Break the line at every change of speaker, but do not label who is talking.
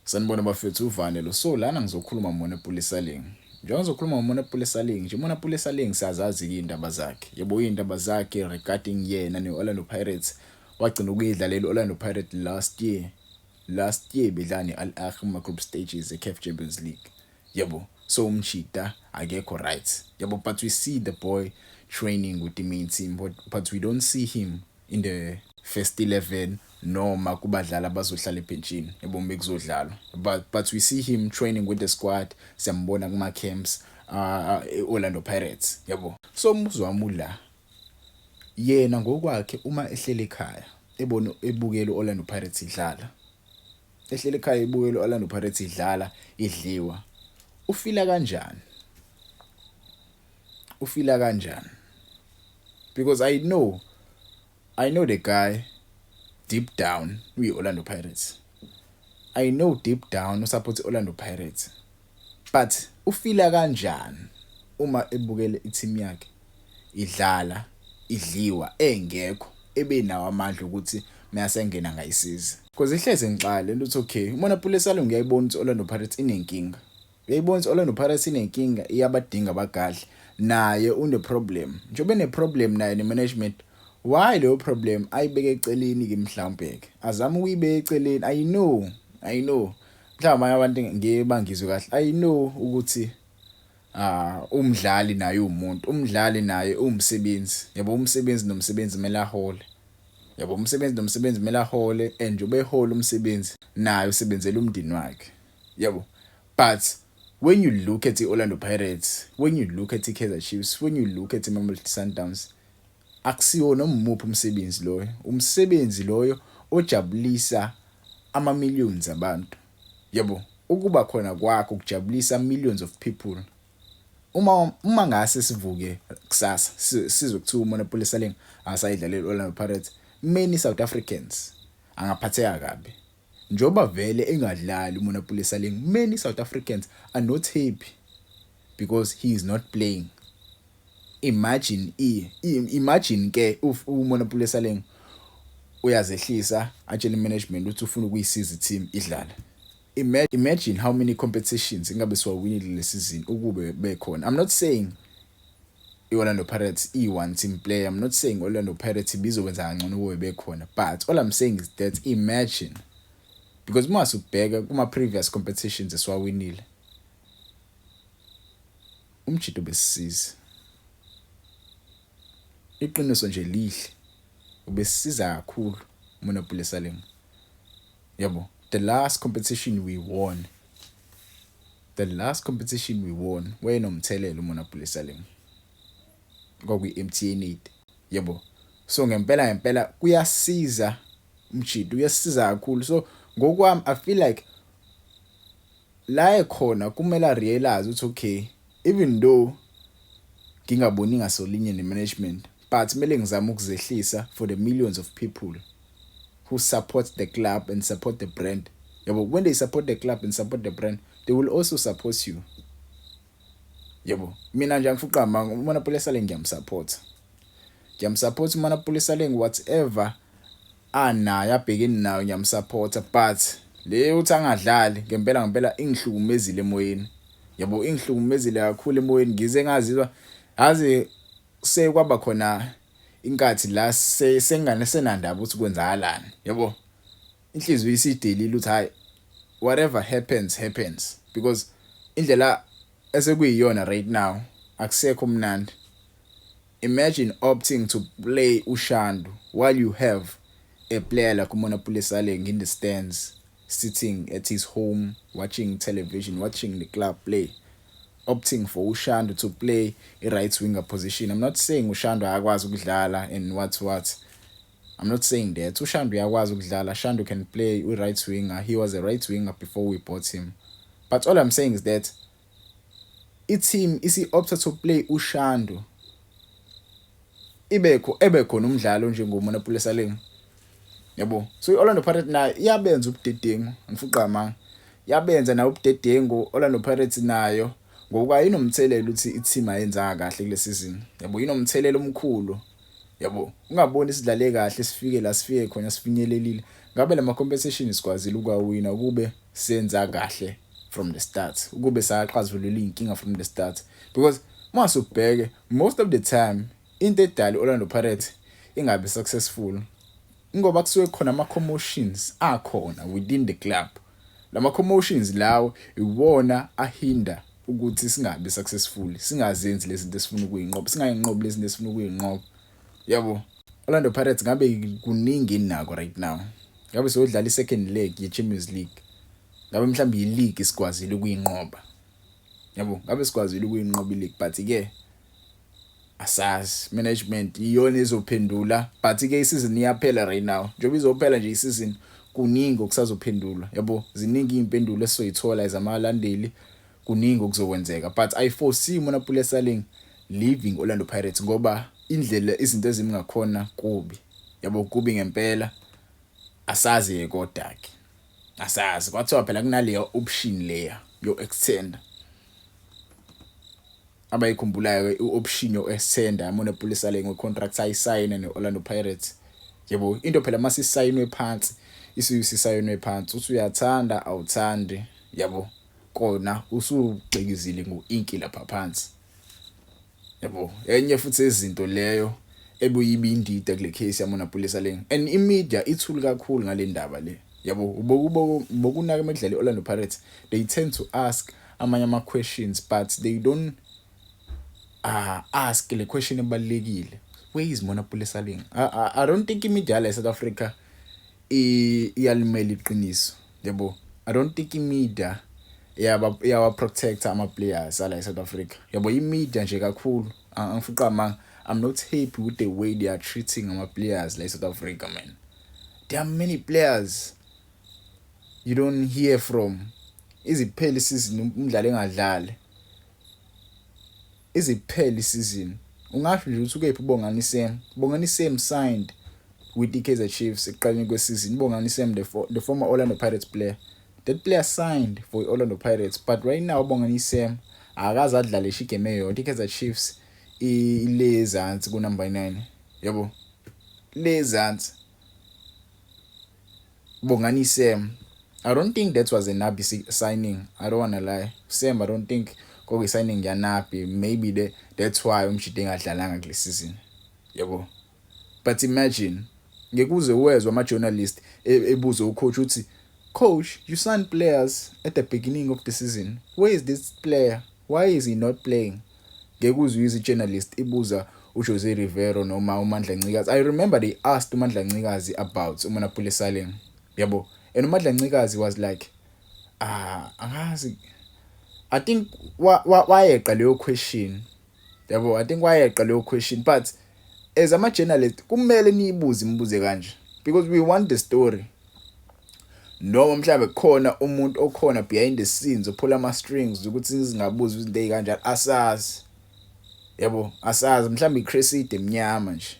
Sanibona bafethu uvane lo. So lana ngizokhuluma ngoMonopoly Saling. Njengoba ngizokhuluma ngoMonopoly Saling, nje Monopoly Saling siyazazi indaba zakhe. Yebo indaba zakhe regarding yena neOrlando Pirates. Wagcina ukuyidlalela iOrlando Pirates last year. Last year bedlala neAl Ahly kuma group stages eCAF Champions League. Yebo. So umchita akekho right. Yebo, but we see the boy training with the main team, but we don't see him in the first 11 noma kubadlali abazohlala ebenchini yebo bekuzodlalwa, but we see him training with the squad. Siyambona kuma camps Orlando Pirates yebo. So umbuzo wami ula, yena ngokwakhe uma ehlele ekhaya ebona ebukela Orlando Pirates idlala, ehlele ekhaya ebukela Orlando Pirates idlala idliwa, ufila kanjani? Ufila kanjani? Because I know the guy deep down uyi-Orlando Pirates. I know deep down usupport Orlando Pirates. But ufila kanjani uma ebukele i-team yakhe idlala idliwa engekho ebenawo amandla ukuthi mayasengena ngayisiza? Because ihleze ngixale ukuthi okay, uMonopoly Saling ngiyayibona ukuthi Orlando Pirates inenkinga. Uyayibona ukuthi Orlando Pirates inenkinga, iyabadinga abagadli. Naye une problem. Njobe ne problem naye ne management. Why leyo problem ayibeke eceleni ke mhlawumbe ke? Azama ukuyibeka eceleni. I know. Mhlawumbe abantu ngiyebangizwe kahle. I know ukuthi umdlali naye umuntu, umdlali naye umsebenzi. Yabo umsebenzi nomsebenzi kumele ahole. Yabo umsebenzi nomsebenzi kumele ahole, and njobe ehole umsebenzi naye usebenzela umndeni wakhe. Yabo. But when you look at the Orlando Pirates, when you look at the Kaizer Chiefs, when you look at the Mamelodi Sundowns, akusiwona umuphi umsebenzi loyo. Umsebenzi loyo ojabulisa ama-millions abantu. Yabo, ukuba khona kwakho kujabulisa millions of people. Uma ngase sivuke kusasa sizwe kuthiwa uMonopoly Saling asayidlalela Orlando Pirates, many South Africans angaphatheka kabi. Njoba vele engadlali uMonopoly Saling, many South Africans are not happy because he is not playing. Imagine ke uMonopoly Saling uyazehlisa atshela management ukuthi ufuna ukuyisiza team idlala. Imagine how many competitions ingabe siwawinile le season ukube bekhona. I'm not saying Orlando Pirates one team player. I'm not saying Orlando Pirates bizokwenza kangcono ukube bekhona. But all I'm saying is that imagine, because mase ubheka kuma previous competitions esiwawinile, umjito besisiza. Iqiniso nje lihle, ubesiza kakhulu uMonopoly Saling. Yabo, the last competition we won wayenomthelelo uMonopoly Saling. Kwakuyi-MTN 8. Yabo. So ngempela kuyasiza umjito, uyasiza kakhulu. So ngokwami I feel like la ekhona kumele realize ukuthi okay, even though ngingaboni ngasolinye ne-management, but kumele ngizame ukuzehlisa for the millions of people who support the club and support the brand. Yabo, when they support the club and support the brand, they will also support you. Yabo, mina nje ngifuqa uMonopoly Saling ngiyamsupport uMonopoly Saling whatever anayo abhekeni nayo ngiyamsupport, but le uthi angadlali ngempela ingihlukumezile emoyeni. Yabo, ingihlukumezile kakhulu emoyeni, ngize ngazizwa aze sekwaba khona inkathi la sengane senandaba ukuthi kwenzakalani. Yabo, inhliziyo isidelile ukuthi hayi, whatever happens, because indlela esekuyiyona right now akusekho mnandi. Imagine opting to play uShandu while you have a player like uMonopoly Saling in the stands, sitting at his home, watching television, watching the club play, opting for uShandu to play a right winger position. I'm not saying uShandu akwazi ukudlala and what. I'm not saying that. uShandu yakwazi ukudlala. Shandu can play right winger. He was a right winger before we bought him. But all I'm saying is that team isi opted to play uShandu, ebe khona umdlalo njengoMonopoly Saling. Yabo, so iOrlando Pirates nayo iyabenza ubudedengu, ngifuqa manga. Yabenza na ubudedengu Orlando Pirates nayo ngoba inomthelelo ukuthi i-team ayenza kahle kule season. Yabo, inomthelelo omkhulu. Yabo, ungaboni sidlale kahle sifike la sifike khona sifinyelelile. ngabe lama competition sikwazile ukwawina kube senza kahle from the start ukube sayaqazulula inkinga from the start because mase ubheke most of the time into edala Orlando Pirates ingabe successful ngoba kusuke khona ama commotions akhona within the club. Lama commotions lawo iwona ahinda ukuthi singabe successful, singazenzi lezi zinto esifuna ukuyinqoba, singayinqobi lezi zinto esifuna ukuyinqoba. Yabo, Orlando Pirates ngabe kuningi inako right now. Ngabe sodlala i-second leg ye-Champions League. Ngabe mhlawumbe i-league sikwazile ukuyinqoba. Yabo, ngabe sikwazile ukuyinqoba i-league but ke asazi management iyona ezophendula but ke isizini iyaphela right now. Njengoba izophela nje isizini kuningi okusazophendulwa. Yabo, ziningi impendulo esizoyithola ezamalandeli. Kuningi okuzokwenzeka but I foresee Mona Saling leaving Orlando Pirates ngoba indlela izinto ezimingakhona kubi. Yabo kubi ngempela. Asazi kodwa ke. Asazi kwathiwa phela kunaleyo option leya yo extend. Abayikhumbulayo i-option yo extend Mona Saling ngecontract ayisayina neOrlando Pirates. Yabo into phela mase isayinwe phansi isayinwe phansi uthi uyathanda awuthandi yabo kona usugcikizile ngo-inki lapha phansi. Yabo enye futhi izinto leyo ebuyibindida kule case yaMona Saling and imedia ithuli kakhulu ngale ndaba le. Yabo bokunaka emidlalo Orlando Pirates they tend to ask amanye ama questions but they don't ask le question ebalekile. Where is Mona Saling? I don't think imedia la South Africa iyalimela iqiniso. Yabo I don't think imedia yawa protect ama players ala South Africa. Yabo imedia nje kakhulu angifuqa amanga. I'm not happy with the way they are treating our players like South Africa, man. There are many players you don't hear from. Izipheli season umdlalo engadlali. Izipheli season. Ungasho nje ukuthi ukephi Bongani Sam. Bongani Sam signed with the Kaizer Chiefs eqaleni kweseason. Bongani Sam the former Orlando Pirates player. That player signed for Orlando Pirates but right now Bongani Sam akaze adlale igame eyodwa. Kaizer Chiefs ilezansi ku number 9. Yabo. Lezansi. Bongani Sam. I don't think that was a Nabi signing. I don't wanna lie. Sam I don't think koke signing ya Nabi. Maybe that's why umshide engadlalanga kule season. Yabo. But imagine ngekuze wezwe ama journalist ebuza ucoach uthi coach, you signed players at the beginning of the season. Where is this player? Why is he not playing? Ngekuzwe izi journalist ibuza uJose Rivero noma uMandla Ncikazi. I remember they asked uMandla Ncikazi about Mona Saling. Yabo. And uMandla Ncikazi was like, angazi. I think wayeqa leyo question. Yabo, I think wayeqa leyo question but as ama journalist kumele niyibuze imibuze kanje because we want the story. Noma mhlawumbe khona umuntu okhona behind the scenes ophula ama strings ukuthi singabuza izinto ezikanjalo asazi. Yabo asazi mhlawumbe iCreside emnyama nje.